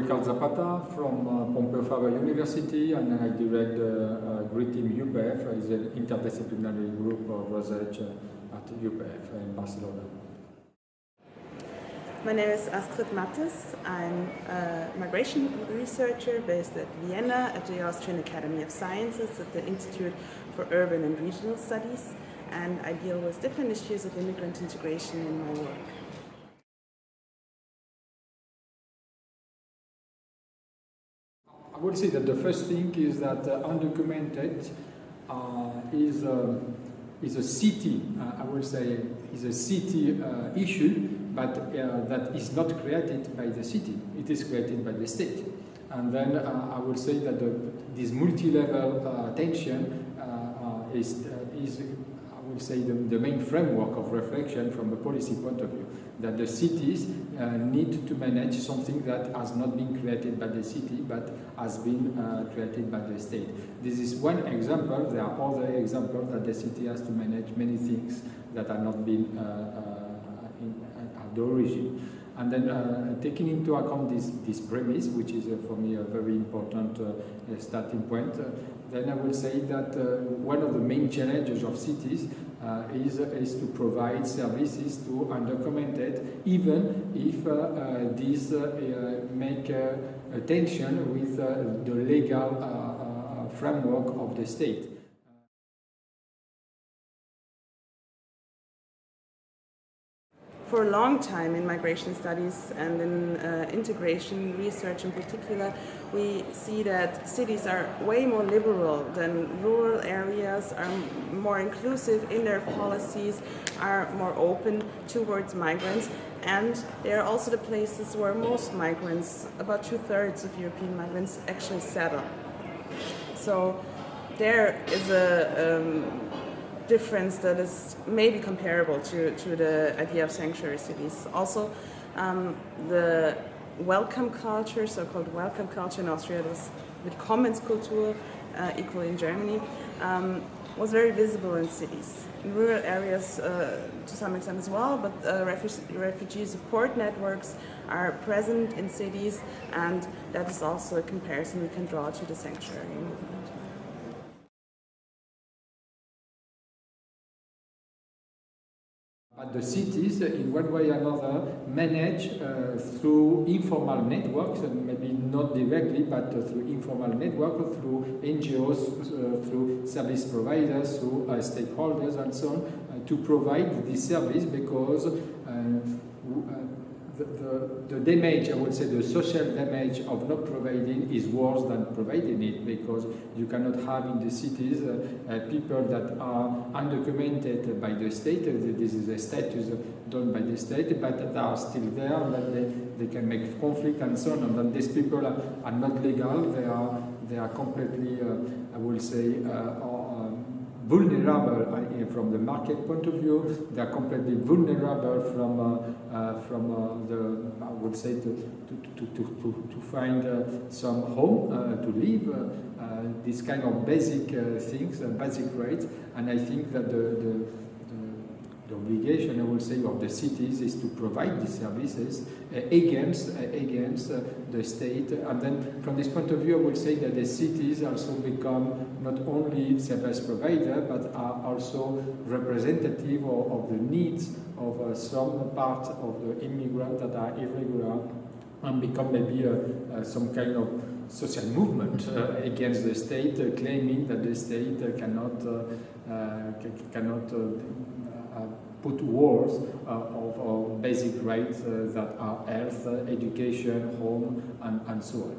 Ricard Zapata from Pompeu Fabra University, and I direct the GREE team UPF. It's an interdisciplinary group of research at UPF in Barcelona. My name is Astrid Mattes. I'm a migration researcher based at Vienna at the Austrian Academy of Sciences at the Institute for Urban and Regional Studies, and I deal with different issues of immigrant integration in my work. I would say that the first thing is that undocumented is a city, I would say, is a city issue, but that is not created by the city, it is created by the state. And then I would say that this multi-level tension is I would say, the main framework of reflection from a policy point of view, that the cities need to manage something that has not been created by the city, but has been created by the state. This is one example. There are other examples that the city has to manage many things that are not been at the origin. And then taking into account this premise, which is for me a very important starting point, then I will say that one of the main challenges of cities is to provide services to undocumented, even if these make a tension with the legal framework of the state. For a long time in migration studies and in integration research in particular, we see that cities are way more liberal than rural areas, are more inclusive in their policies, are more open towards migrants, and they are also the places where most migrants, about 2/3 of European migrants, actually settle. So there is a difference that is maybe comparable to the idea of sanctuary cities. Also, the welcome culture, so-called welcome culture in Austria, was Willkommenskultur, equally in Germany, was very visible in cities. In rural areas to some extent as well, but refugee support networks are present in cities, and that is also a comparison we can draw to the sanctuary movement. But the cities, in one way or another, manage through informal networks, and maybe not directly, but through informal networks, through NGOs, through service providers, through stakeholders, and so on, to provide this service, because the damage, I would say, the social damage of not providing is worse than providing it, because you cannot have in the cities people that are undocumented by the state. This is a status done by the state, but they are still there, that they can make conflict and so on. And then these people are not legal. They are completely, I will say, vulnerable from the market point of view. They are completely vulnerable from the, I would say, to find some home to live. This kind of basic things, basic rights, and I think that the obligation, I will say, of the cities is to provide these services against the state. And then from this point of view, I will say that the cities also become not only service provider, but are also representative of the needs of some part of the immigrants that are irregular, and become maybe some kind of social movement against the state, claiming that the state cannot put walls of basic rights that are health, education, home, and so on.